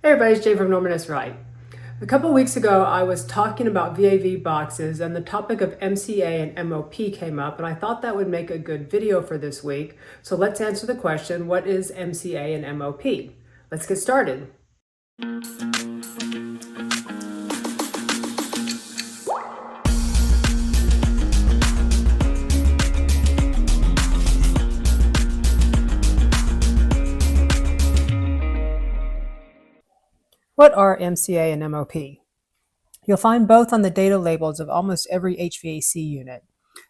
Hey everybody, it's Jay from Norman S. Wright. A couple weeks ago, I was talking about VAV boxes and the topic of MCA and MOP came up, and I thought that would make a good video for this week. So let's answer the question, what is MCA and MOP? Let's get started. What are MCA and MOP? You'll find both on the data labels of almost every HVAC unit.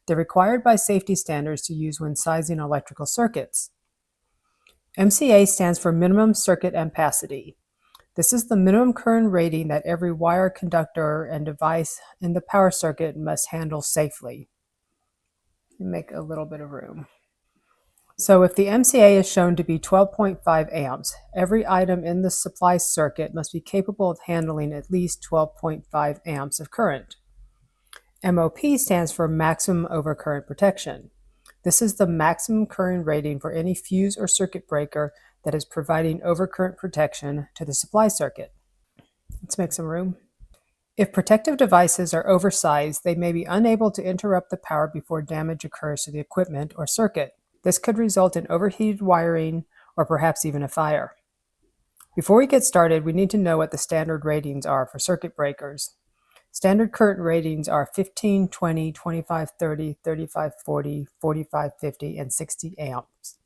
They're required by safety standards to use when sizing electrical circuits. MCA stands for minimum circuit ampacity. This is the minimum current rating that every wire, conductor, and device in the power circuit must handle safely. Make a little bit of room. So if the MCA is shown to be 12.5 amps, every item in the supply circuit must be capable of handling at least 12.5 amps of current. MOP stands for maximum overcurrent protection. This is the maximum current rating for any fuse or circuit breaker that is providing overcurrent protection to the supply circuit. Let's make some room. If protective devices are oversized, they may be unable to interrupt the power before damage occurs to the equipment or circuit. This could result in overheated wiring or perhaps even a fire. Before we get started, we need to know what the standard ratings are for circuit breakers. Standard current ratings are 15, 20, 25, 30, 35, 40, 45, 50, and 60 amps.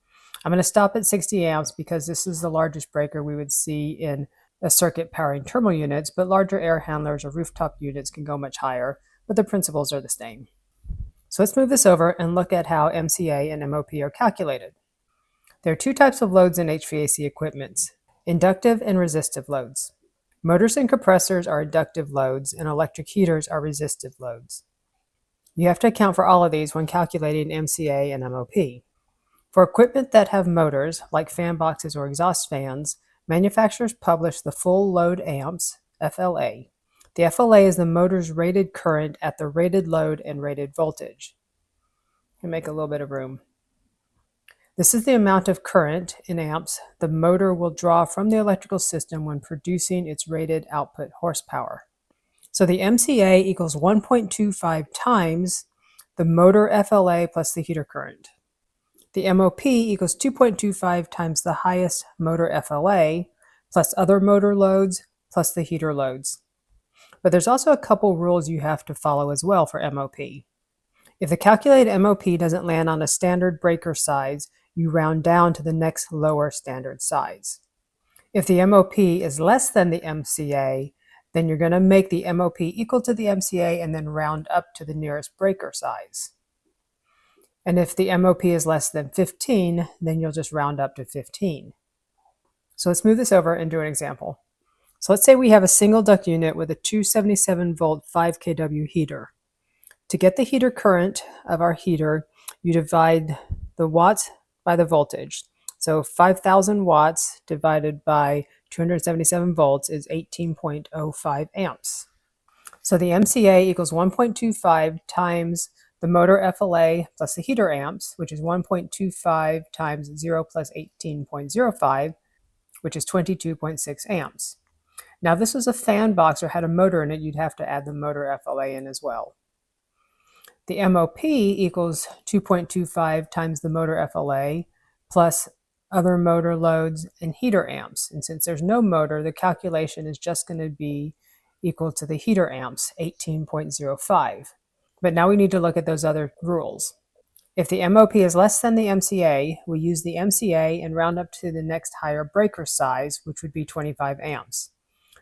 I'm going to stop at 60 amps because this is the largest breaker we would see in a circuit powering terminal units, but larger air handlers or rooftop units can go much higher, but the principles are the same. So let's move this over and look at how MCA and MOP are calculated. There are two types of loads in HVAC equipment, inductive and resistive loads. Motors and compressors are inductive loads, and electric heaters are resistive loads. You have to account for all of these when calculating MCA and MOP. For equipment that have motors, like fan boxes or exhaust fans, manufacturers publish the full load amps, FLA. The FLA is the motor's rated current at the rated load and rated voltage. Make a little bit of room. This is the amount of current in amps the motor will draw from the electrical system when producing its rated output horsepower. So the MCA equals 1.25 times the motor FLA plus the heater current. The MOP equals 2.25 times the highest motor FLA plus other motor loads plus the heater loads. But there's also a couple rules you have to follow as well for MOP. If the calculated MOP doesn't land on a standard breaker size, you round down to the next lower standard size. If the MOP is less than the MCA, then you're going to make the MOP equal to the MCA and then round up to the nearest breaker size. And if the MOP is less than 15, then you'll just round up to 15. So let's move this over and do an example. So let's say we have a single duct unit with a 277 volt 5 kW heater. To get the heater current of our heater, you divide the watts by the voltage. So 5,000 watts divided by 277 volts is 18.05 amps. So the MCA equals 1.25 times the motor FLA plus the heater amps, which is 1.25 times 0 plus 18.05, which is 22.6 amps. Now, if this was a fan box or had a motor in it, you'd have to add the motor FLA in as well. The MOP equals 2.25 times the motor FLA plus other motor loads and heater amps. And since there's no motor, the calculation is just going to be equal to the heater amps, 18.05. But now we need to look at those other rules. If the MOP is less than the MCA, we use the MCA and round up to the next higher breaker size, which would be 25 amps.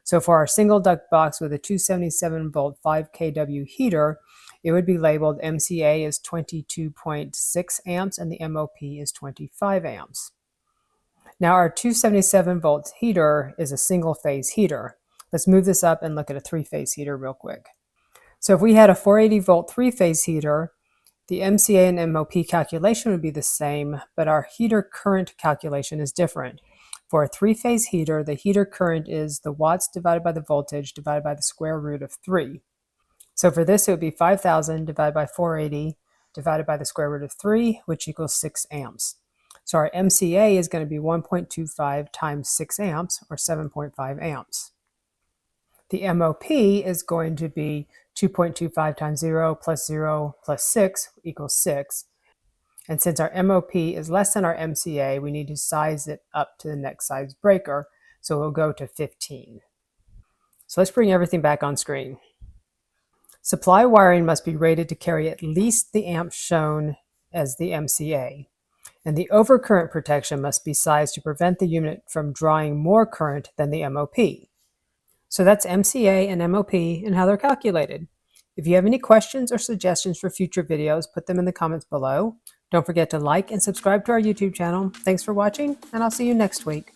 So for our single duct box with a 277 volt 5 kW heater, it would be labeled MCA is 22.6 amps and the MOP is 25 amps. Now our 277 volt heater is a single phase heater. Let's move this up and look at a three-phase heater real quick. So if we had a 480 volt three-phase heater, the MCA and MOP calculation would be the same, but our heater current calculation is different. For a three-phase heater, the heater current is the watts divided by the voltage divided by the square root of 3. So for this, it would be 5,000 divided by 480 divided by the square root of 3, which equals 6 amps. So our MCA is going to be 1.25 times 6 amps, or 7.5 amps. The MOP is going to be 2.25 times 0 plus 6 equals 6. And since our MOP is less than our MCA, we need to size it up to the next size breaker, so we'll go to 15. So let's bring everything back on screen. Supply wiring must be rated to carry at least the amps shown as the MCA, and the overcurrent protection must be sized to prevent the unit from drawing more current than the MOP. So that's MCA and MOP and how they're calculated. If you have any questions or suggestions for future videos, put them in the comments below. Don't forget to like and subscribe to our YouTube channel. Thanks for watching, and I'll see you next week.